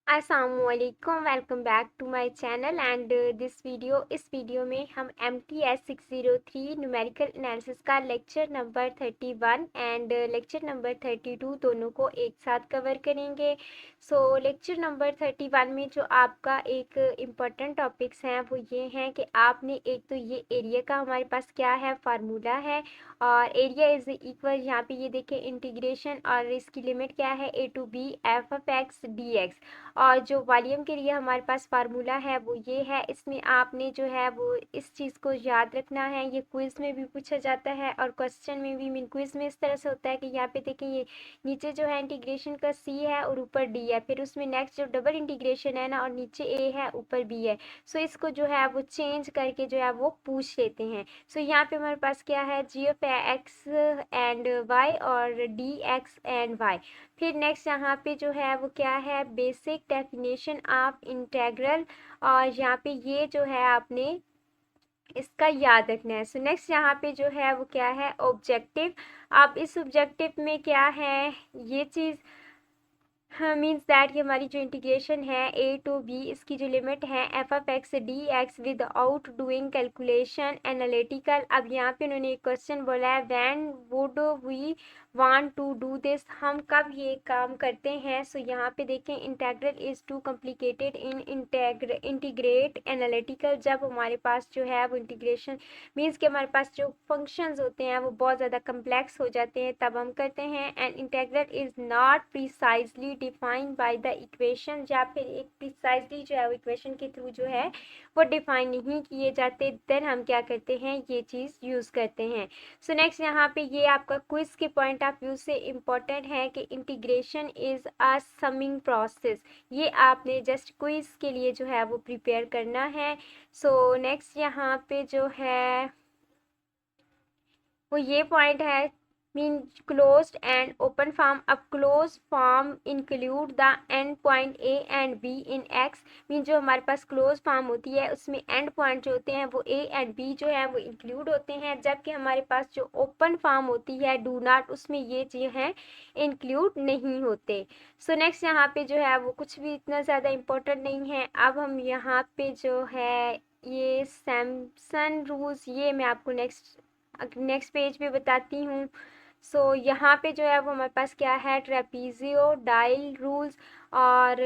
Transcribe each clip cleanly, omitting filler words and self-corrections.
अस्सलामुअलैकुम welcome back to my channel and this video. इस वीडियो में हम MTS 603 न्यूमेरिकल एनालिसिस का lecture number 31 and lecture number 32 दोनों को एक साथ कवर करेंगे। लेक्चर नंबर 31 में जो आपका एक इम्पॉर्टेंट टॉपिक्स हैं वो ये हैं कि आपने एक तो ये एरिया का हमारे पास क्या है फार्मूला है और एरिया इज इक्वल, यहाँ पे ये देखें इंटीग्रेशन और इसकी लिमिट क्या है a to b f(x) dx। और जो वॉल्यूम के लिए हमारे पास फार्मूला है वो ये है। इसमें आपने जो है वो इस चीज़ को याद रखना है, ये क्विज में भी पूछा जाता है और क्वेश्चन में भी। मीन क्विज में इस तरह से होता है कि यहाँ पे देखें ये नीचे जो है इंटीग्रेशन का c है और ऊपर d है, फिर उसमें नेक्स्ट जो डबल इंटीग्रेशन है ना और नीचे a है ऊपर b है। इसको जो है वो चेंज करके जो है वो पूछ लेते हैं। यहाँ पे हमारे पास क्या है g(x) एंड y और dx एंड y। फिर नेक्स्ट यहाँ पे जो है वो क्या है बेसिक डेफिनेशन ऑफ इंटेग्रल, और यहाँ पे ये जो है आपने इसका याद रखना है। नेक्स्ट यहाँ पे जो है वो क्या है ऑब्जेक्टिव। अब इस ऑब्जेक्टिव में क्या है ये चीज़ मीन्स दैट कि हमारी जो इंटीग्रेशन है a to b, इसकी जो लिमिट है f(x) dx without doing calculation analytical. अब यहाँ पे उन्होंने एक क्वेश्चन बोला है when would we want to do this, हम कब ये काम करते हैं। यहाँ पे देखें integral is too complicated in integrate analytical. जब हमारे पास जो है वो इंटीग्रेशन मीन्स कि हमारे पास जो फंक्शंस होते हैं वो बहुत ज़्यादा कम्प्लेक्स हो जाते हैं तब हम करते हैं। And integral is not precisely defined by the equation, या फिर एक प्रिसाइजली जो है वो इक्वेशन के थ्रू जो है वो डिफाइन नहीं किए जाते, देन हम क्या करते हैं ये चीज़ यूज़ करते हैं। नेक्स्ट यहाँ पे ये आपका क्विज के पॉइंट ऑफ व्यू से इम्पोर्टेंट है कि integration is a summing process. ये आपने जस्ट क्विज के लिए जो है वो प्रिपेयर करना है। नेक्स्ट यहाँ पे जो है वो ये पॉइंट है mean closed and open form. अब close form include the end point A and B in X. Mean जो हमारे पास क्लोज फॉर्म होती है उसमें एंड पॉइंट जो होते हैं वो ए एंड बी जो है वो इंक्लूड होते हैं, जबकि हमारे पास जो ओपन फॉर्म होती है डू नॉट, उसमें ये चीज़ है इंक्लूड नहीं होते। नेक्स्ट यहाँ पे जो है वो कुछ भी इतना ज़्यादा इम्पोर्टेंट नहीं है। अब हम यहाँ पे जो है ये सैमसन रूल्स ये मैं आपको नेक्स्ट पेज पे बताती हूँ। यहाँ पे जो है वो हमारे पास क्या है ट्रेपीजियोडाइल रूल्स, और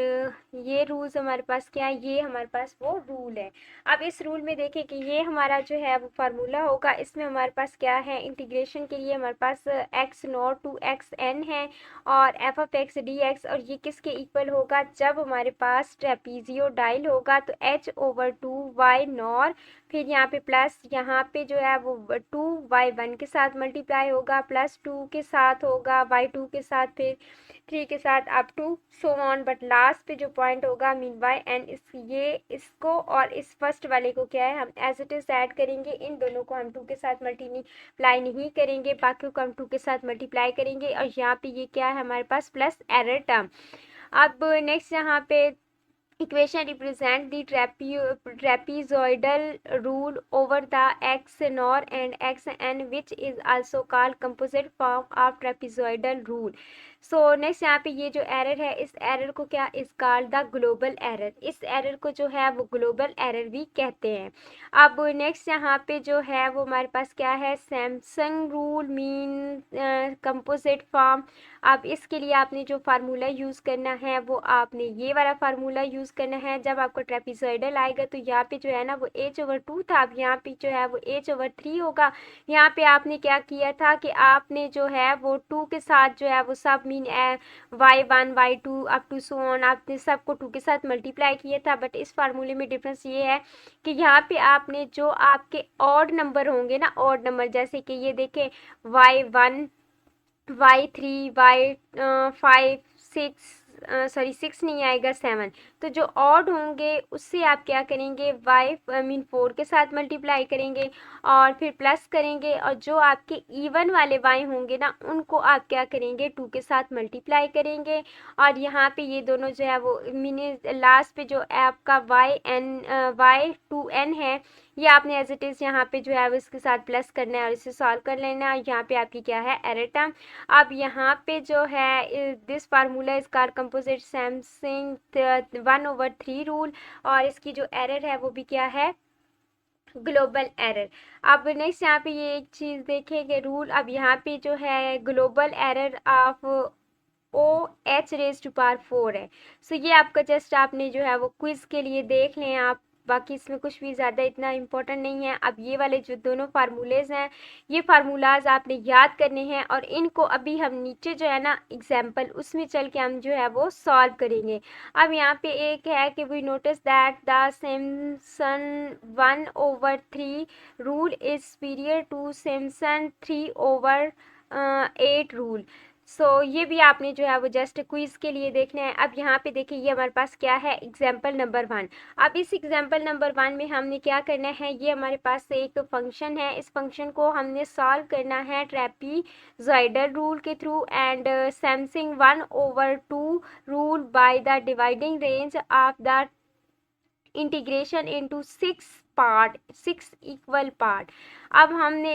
ये रूल्स हमारे पास क्या है ये हमारे पास वो रूल है। अब इस रूल में देखें कि ये हमारा जो है वो फार्मूला होगा, इसमें हमारे पास क्या है इंटीग्रेशन के लिए हमारे पास x0 to xn है और f(x) dx, और ये किसके इक्वल होगा जब हमारे पास ट्रेपीजियोडाइल होगा तो h/2y नॉर, फिर यहाँ पे प्लस यहाँ पे जो है वो 2y1 के साथ मल्टीप्लाई होगा, प्लस 2 के साथ होगा y2 के साथ, फिर 3 के साथ up to so on, but last पे जो पॉइंट होगा मीन y n ये इसको और इस फर्स्ट वाले को क्या है हम एज इट इज ऐड करेंगे। इन दोनों को हम 2 के साथ मल्टीप्लाई नहीं करेंगे, बाकी को हम 2 के साथ मल्टीप्लाई करेंगे, और यहाँ पे ये क्या है हमारे पास प्लस एरर टर्म। अब नेक्स्ट यहाँ पे equation represent the trapezoidal rule over the x nor and xn, which is also called composite form of trapezoidal rule। Next यहाँ पे ये जो एरर है इस एरर को क्या is called the global error. इस एरर को जो है वो ग्लोबल एरर भी कहते हैं। अब नेक्स्ट यहाँ पे जो है वो हमारे पास क्या है Samson rule mean composite form. अब इसके लिए आपने जो फार्मूला यूज़ करना है वो आपने ये वाला फार्मूला यूज़ करना है। जब आपको ट्रेपीजॉइडल आएगा तो यहाँ पे जो है ना वो h/2 था, अब यहाँ पे जो है वो h/3 होगा। यहाँ पे आपने क्या किया था कि आपने जो है वो 2 के साथ जो है वो सब mean y1 y2 up to so on आपने सबको 2 के साथ मल्टीप्लाई किया था। बट इस फार्मूले में डिफरेंस ये है कि यहाँ पे आपने जो आपके ऑड नंबर होंगे ना, ऑड नंबर जैसे कि ये देखें y1 y3 y5 6 सॉरी 6 नहीं आएगा 7, तो जो ऑड होंगे उससे आप क्या करेंगे y मीन 4 के साथ मल्टीप्लाई करेंगे और फिर प्लस करेंगे, और जो आपके इवन वाले y होंगे ना उनको आप क्या करेंगे 2 के साथ मल्टीप्लाई करेंगे। और यहाँ पे ये दोनों जो है वो मीन लास्ट पे जो आपका y2n है ये आपने एज इट इज़ यहाँ पे जो है वो इसके साथ प्लस करना है और इसे सॉल्व कर लेना है। यहाँ पे आपकी क्या है, एरर टर्म। अब यहाँ पे जो है this formula is car composite Samsung 1/3 rule, और इसकी जो एरर है वो भी क्या है, ग्लोबल एरर। अब नेक्स्ट यहाँ पे ये एक चीज़ देखेंगे रूल, अब यहाँ पे जो है ग्लोबल एरर ऑफ OH⁴ है। सो ये आपका जस्ट आपने जो है वो क्विज के लिए देख लें आप, बाकी इसमें कुछ भी ज़्यादा इतना इम्पोर्टेंट नहीं है। अब ये वाले जो दोनों फार्मूलेज़ हैं, ये फार्मूलाज आपने याद करने हैं और इनको अभी हम नीचे जो है ना एग्जाम्पल उसमें चल के हम जो है वो सॉल्व करेंगे। अब यहाँ पे एक है कि we notice that the Simpson 1/3 rule is superior to Simpson 3/8 rule. ये भी आपने जो है वो जस्ट क्विज के लिए देखना है। अब यहाँ पे देखिए ये हमारे पास क्या है, एग्जाम्पल नंबर 1। अब इस एग्जाम्पल नंबर 1 में हमने क्या करना है, ये हमारे पास एक फंक्शन है, इस फंक्शन को हमने सॉल्व करना है ट्रेपीजॉइडल रूल के through and Samsung 1/2 rule by the dividing range of the integration into 6 equal part. अब हमने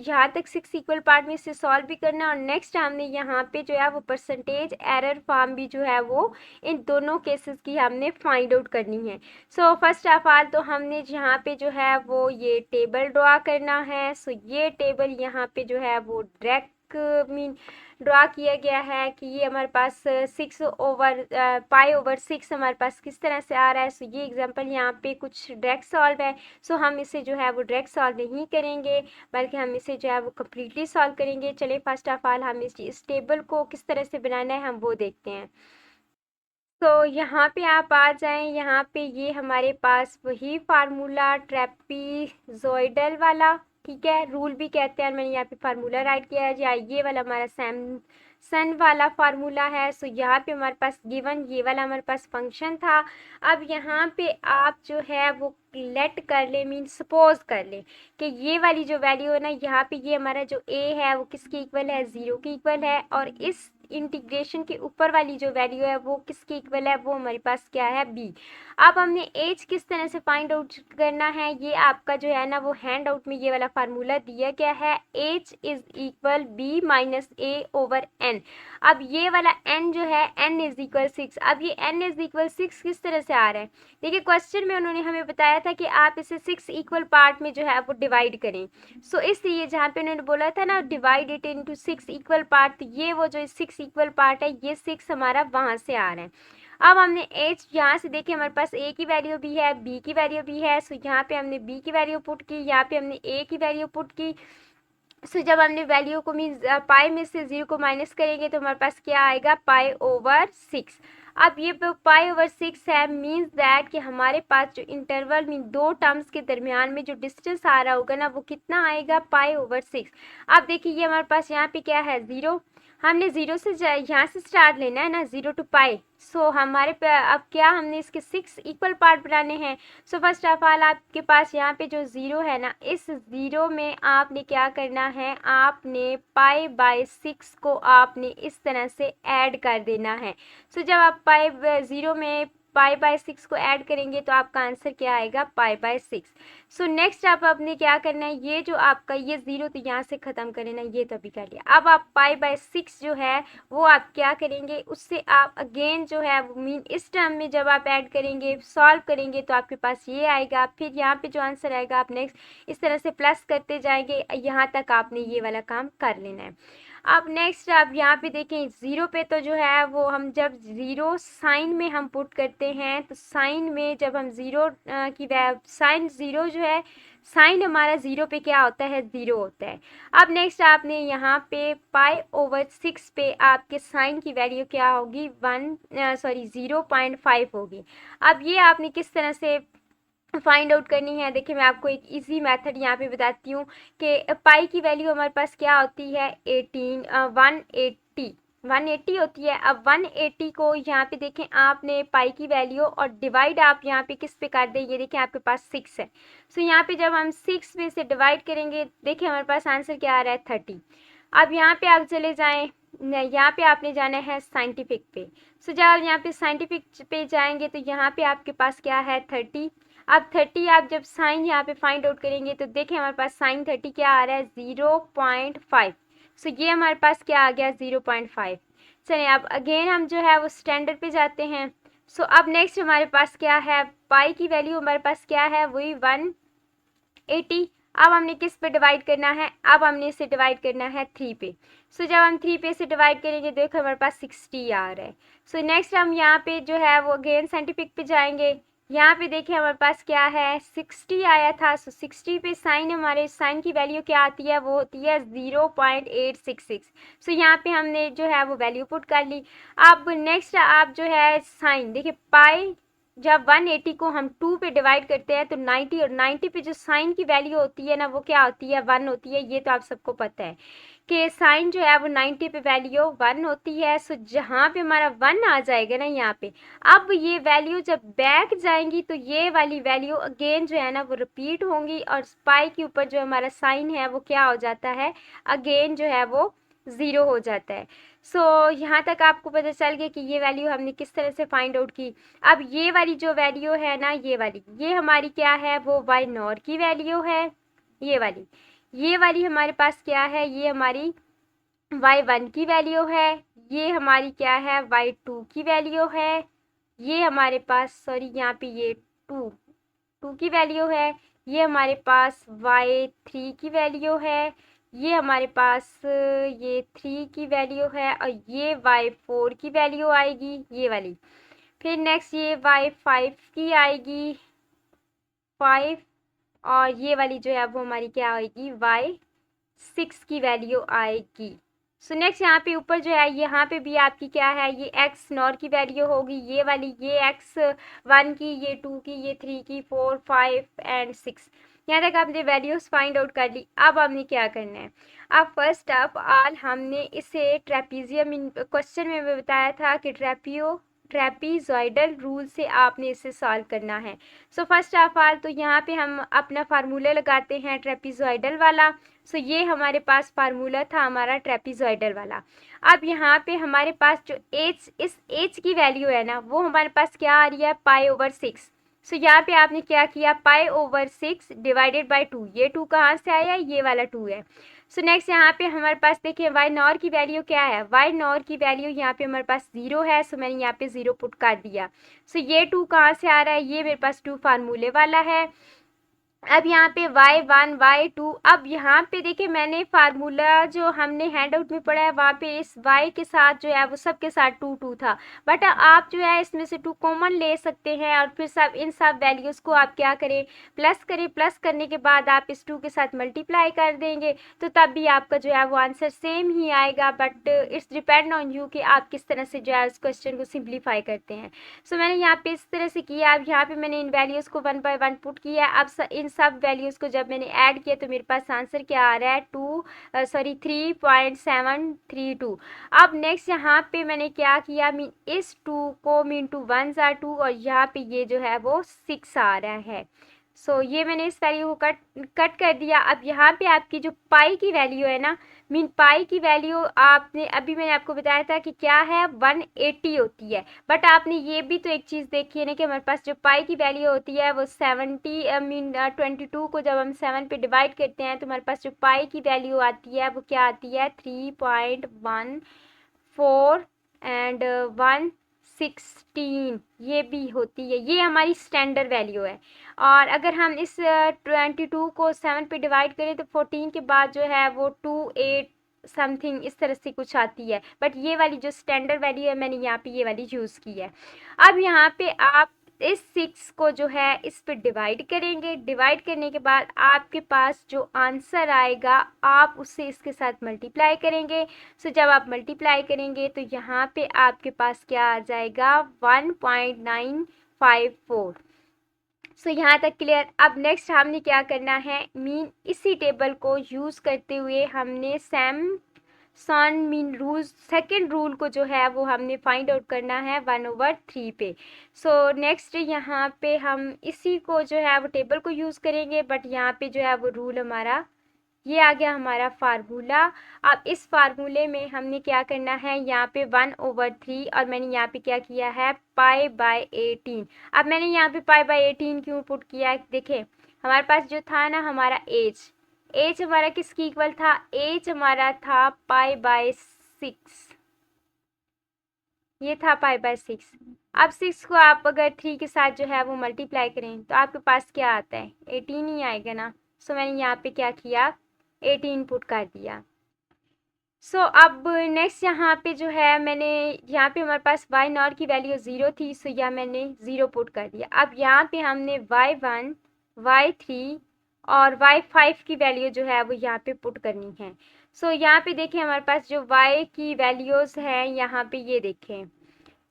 यहाँ तक 6 इक्वल पार्ट में इसे सॉल्व भी करना और नेक्स्ट हमने यहाँ पे जो है वो परसेंटेज एरर फॉर्म भी जो है वो इन दोनों केसेस की हमने फाइंड आउट करनी है। फर्स्ट ऑफ ऑल तो हमने यहाँ पे जो है वो ये टेबल ड्रा करना है। ये टेबल यहाँ पे जो है वो डायरेक्ट मीन ड्रा किया गया है कि ये हमारे पास 6/π/6 हमारे पास किस तरह से आ रहा है। ये एग्जांपल यहाँ पे कुछ डायरेक्ट सॉल्व है। हम इसे जो है वो डायरेक्ट सॉल्व नहीं करेंगे बल्कि हम इसे जो है वो कम्प्लीटली सॉल्व करेंगे। चलिए फर्स्ट ऑफ ऑल हम इस टेबल को किस तरह से बनाना है हम वो देखते हैं। यहाँ पे आप आ जाएं, यहाँ पे ये हमारे पास वही फार्मूला ट्रेपीजॉइडल वाला, ठीक है, रूल भी कहते हैं, मैंने यहाँ पे फार्मूला राइट किया है। ये वाला हमारा सैमसन वाला फार्मूला है। यहाँ पे हमारे पास गिवन ये वाला हमारे पास फंक्शन था। अब यहाँ पे आप जो है वो लेट कर ले, मीन सपोज कर ले कि ये वाली जो वैल्यू है ना, यहाँ पे ये हमारा जो a है वो किसके इक्वल है, 0 के इक्वल है, और इस इंटीग्रेशन के ऊपर वाली जो वैल्यू है वो किसके इक्वल है, वो हमारे पास क्या है, b। अब हमने एज किस तरह से फाइंड आउट करना है, ये आपका जो है ना वो हैंड आउट में ये वाला फार्मूला दिया गया है, h is equal b minus a/n। अब ये वाला n जो है n इज इक्वल 6। अब ये n इज इक्वल 6 किस तरह से आ रहा है, देखिए क्वेश्चन में उन्होंने हमें बताया था कि आप इसे 6 इक्वल पार्ट में जो है वो डिवाइड करें। इसलिए जहाँ पे उन्होंने बोला था ना divide it into 6 equal part, तो ये वो जो 6 इक्वल पार्ट है ये 6 हमारा वहाँ से आ रहा है। अब हमने एच यहाँ से देखिए हमारे पास a की वैल्यू भी है, b की वैल्यू भी है। यहाँ पे हमने b की वैल्यू पुट की, यहाँ पे हमने a की वैल्यू पुट की। जब हमने वैल्यू को मीन पाई में से 0 को माइनस करेंगे तो हमारे पास क्या आएगा, π/6। अब ये π/6 है, मीन्स दैट कि हमारे पास जो इंटरवल मीन दो टर्म्स के दरमियान में जो डिस्टेंस आ रहा होगा ना वो कितना आएगा, π/6। अब देखिए ये हमारे पास यहाँ पे क्या है, 0, हमने 0 से यहाँ से स्टार्ट लेना है ना, 0 to π। हमारे पे अब क्या हमने इसके 6 इक्वल पार्ट बनाने हैं। फर्स्ट ऑफ ऑल आपके पास यहाँ पे जो 0 है ना, इस 0 में आपने क्या करना है, आपने π/6 को आपने इस तरह से ऐड कर देना है। जब आप 0 में π/6 को ऐड करेंगे तो आपका आंसर क्या आएगा, π/6। नेक्स्ट आप आपने क्या करना है, ये जो आपका ये 0 तो यहाँ से ख़त्म करें ना, ये तो अभी कर लिया। अब आप π/6 जो है वो आप क्या करेंगे, उससे आप अगेन जो है मीन इस टर्म में जब आप ऐड करेंगे सॉल्व करेंगे तो आपके पास ये आएगा। फिर यहाँ पे जो आंसर आएगा आप नेक्स्ट इस तरह से प्लस करते जाएंगे, यहाँ तक आपने ये वाला काम कर लेना है। अब नेक्स्ट आप यहाँ पे देखें 0 पे तो जो है वो हम जब 0 साइन में हम पुट करते हैं तो साइन में जब हम 0 की साइन 0 जो है साइन हमारा 0 पे क्या होता है, 0 होता है। अब नेक्स्ट आपने यहाँ पे π/6 पे आपके साइन की वैल्यू क्या होगी, 0.5 होगी। अब ये आपने किस तरह से फाइंड आउट करनी है, देखिए मैं आपको एक इजी मेथड यहाँ पे बताती हूँ कि पाई की वैल्यू हमारे पास क्या होती है, 180 होती है। अब 180 को यहाँ पे देखें आपने पाई की वैल्यू और डिवाइड आप यहाँ पे किस पे कर दें, ये देखें आपके पास 6 है। यहाँ पे जब हम 6 में से डिवाइड करेंगे देखिए हमारे पास आंसर क्या आ रहा है, 30। अब यहाँ पे आप चले जाएं, यहाँ पे आपने जाना है साइंटिफिक पे। जब आप यहाँ पे साइंटिफिक पे जाएंगे तो यहाँ पे आपके पास क्या है, 30। अब 30 आप जब साइन यहाँ पे फाइंड आउट करेंगे तो देखिए हमारे पास साइन 30 क्या आ रहा है 0.5। सो ये हमारे पास क्या आ गया 0.5। चलिए अब अगेन हम जो है वो स्टैंडर्ड पे जाते हैं। सो अब नेक्स्ट हमारे पास क्या है, पाई की वैल्यू हमारे पास क्या है वही 180। अब हमने किस पे डिवाइड करना है, अब हमने इसे डिवाइड करना है 3 पे। सो जब हम 3 पे से डिवाइड करेंगे देखो हमारे पास 60 आ रहा है। सो नेक्स्ट हम यहाँ पे जो है वो अगेन साइंटिफिक पे जाएंगे। यहाँ पे देखिए हमारे पास क्या है 60 आया था। सो 60 पे साइन, हमारे साइन की वैल्यू क्या आती है, वो होती है 0.866। सो यहाँ पे हमने जो है वो वैल्यू पुट कर ली। अब नेक्स्ट आप जो है साइन देखिए पाई, जब 180 को हम 2 पे डिवाइड करते हैं तो 90, और 90 पे जो साइन की वैल्यू होती है ना वो क्या होती है 1 होती है। ये तो आप सबको पता है कि साइन जो है वो 90 पे वैल्यू 1 होती है। सो जहाँ पे हमारा 1 आ जाएगा ना यहाँ पे, अब ये वैल्यू जब बैक जाएंगी तो ये वाली वैल्यू अगेन जो है ना वो रिपीट होंगी, और पाई के ऊपर जो हमारा साइन है वो क्या हो जाता है, अगेन जो है वो 0 हो जाता है। सो यहाँ तक आपको पता चल गया कि ये वैल्यू हमने किस तरह से फाइंड आउट की। अब ये वाली जो वैल्यू है ना, ये वाली, ये हमारी क्या है, वो वाई नॉर की वैल्यू है। ये वाली हमारे पास क्या है, ये हमारी y1 की वैल्यू है। ये हमारी क्या है y2 की वैल्यू है। ये हमारे पास सॉरी यहाँ पे ये 2 की वैल्यू है। ये हमारे पास y3 की वैल्यू है। ये हमारे पास ये 3 की वैल्यू है, और ये y4 की वैल्यू आएगी ये वाली। फिर नेक्स्ट ये y5 की आएगी 5, और ये वाली जो है वो हमारी क्या आएगी y6 की वैल्यू आएगी। सो नेक्स्ट यहाँ पे ऊपर जो है यहाँ पे भी आपकी क्या है, ये x नॉर की वैल्यू होगी ये वाली, ये x1 की, ये 2 की, ये 3 की, 4 5 एंड 6। यहाँ तक आपने वैल्यूज फाइंड आउट कर ली। अब हमने क्या करना है, अब फर्स्ट ऑफ ऑल हमने इसे ट्रेपीजियम, क्वेश्चन में भी बताया था कि ट्रेपीजॉइडल रूल से आपने इसे सॉल्व करना है। सो फर्स्ट ऑफ ऑल तो यहाँ पे हम अपना फार्मूला लगाते हैं ट्रेपीजॉइडल वाला। सो ये हमारे पास फार्मूला था हमारा ट्रेपीजॉइडल वाला। अब यहाँ पे हमारे पास जो इस h की वैल्यू है ना वो हमारे पास क्या आ रही है π/6। सो यहाँ पे आपने क्या किया π/6 डिवाइडेड बाय 2। ये 2 कहाँ से आया, ये वाला 2 है। सो नेक्स्ट यहाँ पे हमारे पास देखिए वाई नॉर की वैल्यू क्या है, वाई नॉर की वैल्यू यहाँ पे हमारे पास 0 है। सो मैंने यहाँ पे 0 पुट कर दिया। सो ये 2 कहाँ से आ रहा है, ये मेरे पास 2 फार्मूले वाला है। अब यहाँ पे y1 y2, अब यहाँ पे देखिए मैंने फार्मूला जो हमने हैंड आउट में पढ़ा है वहाँ पे इस y के साथ जो है वो सब के साथ 2 2 था, बट आप जो है इसमें से 2 कॉमन ले सकते हैं, और फिर सब इन सब वैल्यूज़ को आप क्या करें प्लस करें। प्लस करने के बाद आप इस 2 के साथ मल्टीप्लाई कर देंगे तो तब भी आपका जो है वो आंसर सेम ही आएगा, but it's depend on you कि आप किस तरह से जो है उस क्वेश्चन को सिंप्लीफाई करते हैं। सो मैंने यहाँ पे इस तरह से किया। अब यहाँ पे मैंने इन वैल्यूज़ को 1 बाय 1 पुट किया। अब इन सब वैल्यूज़ को जब मैंने ऐड किया तो मेरे पास आंसर क्या आ रहा है 3.732। अब नेक्स्ट यहाँ पे मैंने क्या किया, मीन इस 2 को मीन 2 1s are 2, और यहाँ पे ये जो है वो 6 आ रहा है। सो ये मैंने इस वैल्यू को कट कर दिया। अब यहाँ पे आपकी जो पाई की वैल्यू है ना, मीन पाई की वैल्यू आपने अभी मैंने आपको बताया था कि क्या है 180 होती है, बट आपने ये भी तो एक चीज़ देखी है ना कि हमारे पास जो पाई की वैल्यू होती है वो 70 मीन 22 को जब हम 7 पे डिवाइड करते हैं तो हमारे पास जो पाई की वैल्यू आती है वो क्या आती है 3.14 एंड 116 ये भी होती है। ये हमारी स्टैंडर्ड वैल्यू है। और अगर हम इस 22 को 7 पे डिवाइड करें तो 14 के बाद जो है वो 28 समथिंग इस तरह से कुछ आती है, बट ये वाली जो स्टैंडर्ड वैल्यू है मैंने यहाँ पे ये वाली यूज़ की है। अब यहाँ पे आप इस 6 को जो है इस पे डिवाइड करेंगे। डिवाइड करने के बाद आपके पास जो आंसर आएगा आप उससे इसके साथ मल्टीप्लाई करेंगे। सो जब आप मल्टीप्लाई करेंगे तो यहाँ पे आपके पास क्या आ जाएगा 1.954। सो यहाँ तक क्लियर। अब नेक्स्ट हमने क्या करना है, मीन इसी टेबल को यूज़ करते हुए हमने Samson mean rule second rule को जो है वो हमने फाइंड आउट करना है 1/3 पे। सो नेक्स्ट यहाँ पे हम इसी को जो है वो टेबल को यूज़ करेंगे, बट यहाँ पे जो है वो रूल हमारा ये आ गया हमारा फार्मूला। अब इस फार्मूले में हमने क्या करना है, यहाँ पे 1/3 और मैंने यहाँ पे क्या किया है π/18। अब मैंने यहाँ पे π/18 क्यों पुट किया है, देखें हमारे पास जो था ना हमारा एज हमारा किसकी इक्वल था, एज हमारा था π/6, ये था π/6। अब 6 को आप अगर 3 के साथ जो है वो मल्टीप्लाई करें तो आपके पास क्या आता है, 18 ही आएगा ना। सो मैंने यहाँ पे क्या किया, 18 पुट कर दिया। सो अब नेक्स्ट यहाँ पे जो है मैंने यहाँ पे हमारे पास y0 की वैल्यू 0 थी, सो यहाँ मैंने 0 पुट कर दिया। अब यहाँ पे हमने y1, y3 और y5 की वैल्यू जो है वो यहाँ पे पुट करनी है। सो यहाँ पे देखें हमारे पास जो y की वैल्यूज़ हैं यहाँ पे ये देखें,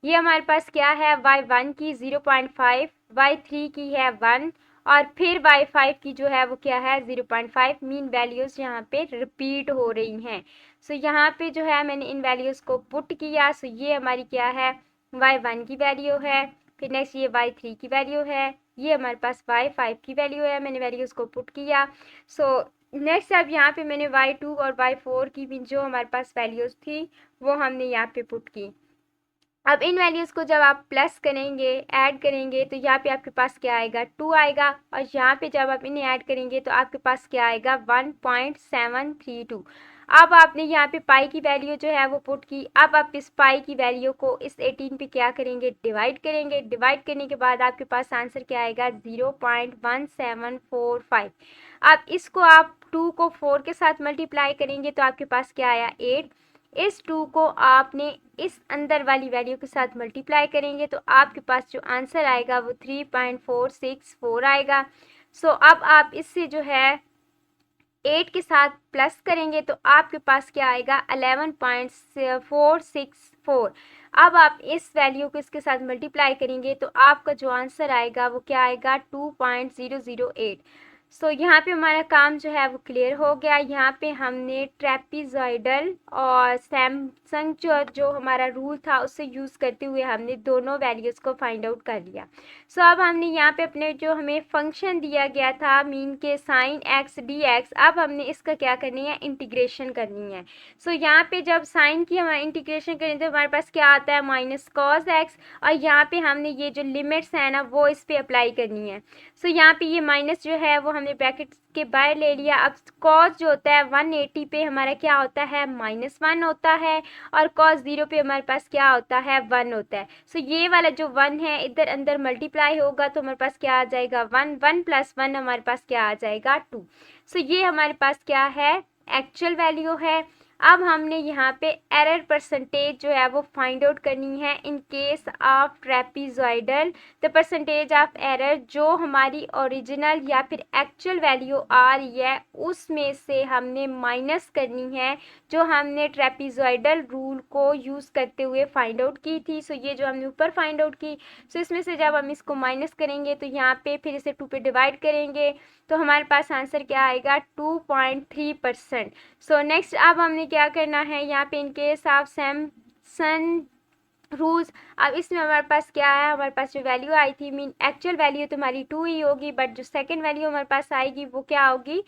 ये हमारे पास क्या है, y1 की 0.5, y3 की है 1 और फिर y5 की जो है वो क्या है 0.5। मीन वैल्यूज़ यहाँ पे रिपीट हो रही हैं। सो यहाँ पे जो है मैंने इन वैल्यूज़ को पुट किया। सो ये हमारी क्या है, y1 की वैल्यू है, फिर नेक्स्ट ये y3 की वैल्यू है, ये हमारे पास y5 की वैल्यू है, मैंने वैल्यूज़ को पुट किया। सो नेक्स्ट अब यहाँ पे मैंने y2 और y4 की भी जो हमारे पास वैल्यूज़ थी वो हमने यहाँ पे पुट की। अब इन वैल्यूज़ को जब आप प्लस करेंगे, ऐड करेंगे, तो यहाँ पे आपके पास क्या आएगा 2 आएगा और यहाँ पे जब आप इन्हें ऐड करेंगे तो आपके पास क्या आएगा 1.732। अब आपने यहाँ पे पाई की वैल्यू जो है वो पुट की। अब आप इस पाई की वैल्यू को इस 18 पे क्या करेंगे, डिवाइड करेंगे। डिवाइड करने के बाद आपके पास आंसर क्या आएगा 0.1745। अब इसको आप 2 को 4 के साथ मल्टीप्लाई करेंगे तो आपके पास क्या आया 8। इस 2 को आपने इस अंदर वाली वैल्यू के साथ मल्टीप्लाई करेंगे तो आपके पास जो आंसर आएगा वो 3.464 आएगा। सो अब आप इससे जो है 8 के साथ प्लस करेंगे तो आपके पास क्या आएगा 11.464। अब आप इस वैल्यू को इसके साथ मल्टीप्लाई करेंगे तो आपका जो आंसर आएगा वो क्या आएगा 2.008। सो यहाँ पे हमारा काम जो है वो क्लियर हो गया। यहाँ पे हमने ट्रेपीजॉइडल और सैमसंग जो हमारा रूल था उससे यूज़ करते हुए हमने दोनों वैल्यूज़ को फाइंड आउट कर लिया। सो अब हमने यहाँ पे अपने जो हमें फंक्शन दिया गया था मीन के साइन x dx, अब हमने इसका क्या करनी है, इंटीग्रेशन करनी है। सो यहाँ पे जब साइन की हमारे इंटीग्रेशन करें तो हमारे पास क्या आता है -cos x और यहाँ पे हमने ये जो लिमिट्स है ना वो इस पर अप्लाई करनी है। सो यहाँ पे ये माइनस जो है वो हमने ब्रैकेट के बाहर ले लिया। अब cos जो होता है 180 पे हमारा क्या होता है -1 होता है और cos 0 पे हमारे पास क्या होता है 1 होता है। सो ये वाला जो 1 है इधर अंदर मल्टीप्लाई होगा तो हमारे पास क्या आ जाएगा 1, 1 + 1 हमारे पास क्या आ जाएगा 2। सो ये हमारे पास क्या है एक्चुअल वैल्यू है। अब हमने यहाँ पे एरर परसेंटेज जो है वो फाइंड आउट करनी है in case of trapezoidal. The percentage of error जो हमारी ओरिजिनल या फिर एक्चुअल वैल्यू आ रही है उसमें से हमने माइनस करनी है जो हमने ट्रेपीजॉइडल रूल को यूज़ करते हुए फाइंड आउट की थी। सो ये जो हमने ऊपर फाइंड आउट की, सो इसमें से जब हम इसको माइनस करेंगे तो यहाँ पे फिर इसे 2 पे डिवाइड करेंगे तो हमारे पास आंसर क्या आएगा 2.3%। सो नेक्स्ट अब हमने क्या करना है, यहाँ पे इन केस ऑफ सैमसंग रूल्स, अब इसमें हमारे पास क्या है, हमारे पास जो वैल्यू आई थी मीन एक्चुअल वैल्यू तो हमारी 2 ही होगी बट जो सेकंड वैल्यू हमारे पास आएगी वो क्या होगी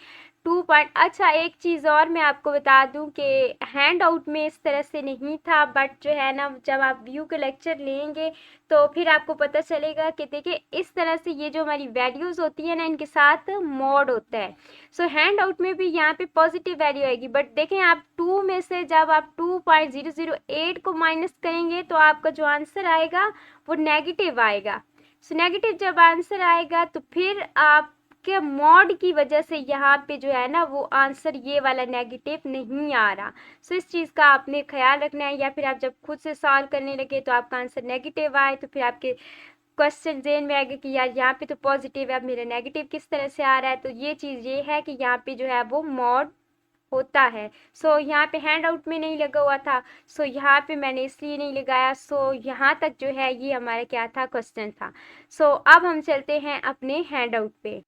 2 पॉइंट। अच्छा एक चीज़ और मैं आपको बता दूं कि हैंड आउट में इस तरह से नहीं था बट जो है ना जब आप व्यू के लेक्चर लेंगे तो फिर आपको पता चलेगा कि देखिए इस तरह से ये जो हमारी वैल्यूज़ होती है ना इनके साथ मॉड होता है। सो हैंड आउट में भी यहाँ पे पॉजिटिव वैल्यू आएगी बट देखें आप 2 में से जब आप 2.008 को माइनस करेंगे तो आपका जो आंसर आएगा वो नेगेटिव आएगा। सो नेगेटिव जब आंसर आएगा तो फिर आप के मॉड की वजह से यहाँ पे जो है ना वो आंसर ये वाला नेगेटिव नहीं आ रहा। सो इस चीज़ का आपने ख्याल रखना है या फिर आप जब खुद से सॉल्व करने लगे तो आपका आंसर नेगेटिव आए तो फिर आपके क्वेश्चन जेन में आएगा कि यार यहाँ पे तो पॉजिटिव है अब मेरा नेगेटिव किस तरह से आ रहा है। तो ये चीज़ ये है कि यहाँ पे जो है वो मॉड होता है। सो यहाँ पे हैंड आउट में नहीं लगा हुआ था, सो यहाँ पे मैंने इसलिए नहीं लगाया। सो यहाँ तक जो है ये हमारा क्या था क्वेश्चन था। सो अब हम चलते हैं अपने हैंड आउट पे।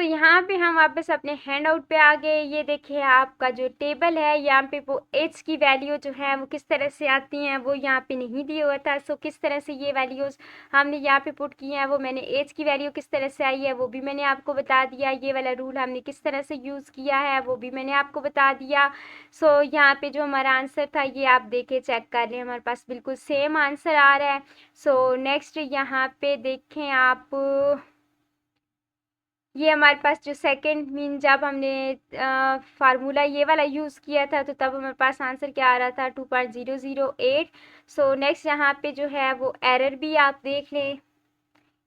तो यहाँ पे हम वापस अपने हैंड आउट पे आ गए। ये देखिए आपका जो टेबल है यहाँ पे वो एज की वैल्यू जो है वो किस तरह से आती हैं वो यहाँ पे नहीं दिया हुआ था। सो किस तरह से ये वैल्यूज़ हमने यहाँ पे पुट की हैं, वो मैंने एज की वैल्यू किस तरह से आई है वो भी मैंने आपको बता दिया। ये वाला रूल हमने किस तरह से यूज़ किया है वो भी मैंने आपको बता दिया। सो यहाँ पे जो हमारा आंसर था ये आप देखे चेक कर लें, हमारे पास बिल्कुल सेम आंसर आ रहा है। सो नेक्स्ट यहाँ पे देखें आप, ये हमारे पास जो सेकंड मीन जब हमने फार्मूला ये वाला यूज़ किया था तो तब हमारे पास आंसर क्या आ रहा था 2.008। सो नेक्स्ट यहाँ पे जो है वो एरर भी आप देख लें।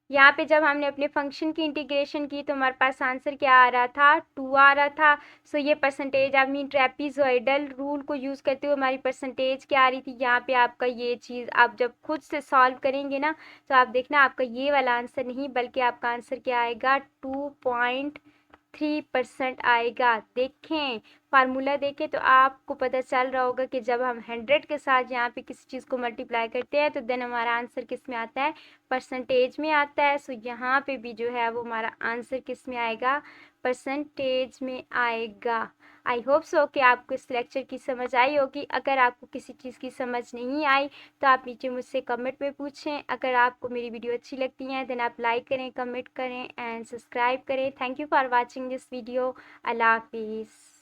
यहाँ पे जब हमने अपने फंक्शन की इंटीग्रेशन की तो हमारे पास आंसर क्या आ रहा था 2 आ रहा था। सो ये परसेंटेज आप मीन ट्रेपीजॉइडल रूल को यूज़ करते हुए हमारी परसेंटेज क्या आ रही थी। यहाँ पे आपका ये चीज़ आप जब खुद से सॉल्व करेंगे ना तो आप देखना आपका ये वाला आंसर नहीं बल्कि आपका आंसर क्या आएगा 2.3% आएगा। देखें फार्मूला देखें तो आपको पता चल रहा होगा कि जब हम 100 के साथ यहाँ पे किसी चीज़ को मल्टीप्लाई करते हैं तो देन हमारा आंसर किस में आता है, परसेंटेज में आता है। सो यहाँ पे भी जो है वो हमारा आंसर किस में आएगा, परसेंटेज में आएगा। आई होप सो कि आपको इस लेक्चर की समझ आई होगी। अगर आपको किसी चीज़ की समझ नहीं आई तो आप नीचे मुझसे कमेंट में पूछें। अगर आपको मेरी वीडियो अच्छी लगती है देन आप लाइक करें, कमेंट करें एंड सब्सक्राइब करें। Thank you for watching this video. अल्लाह हाफिज़।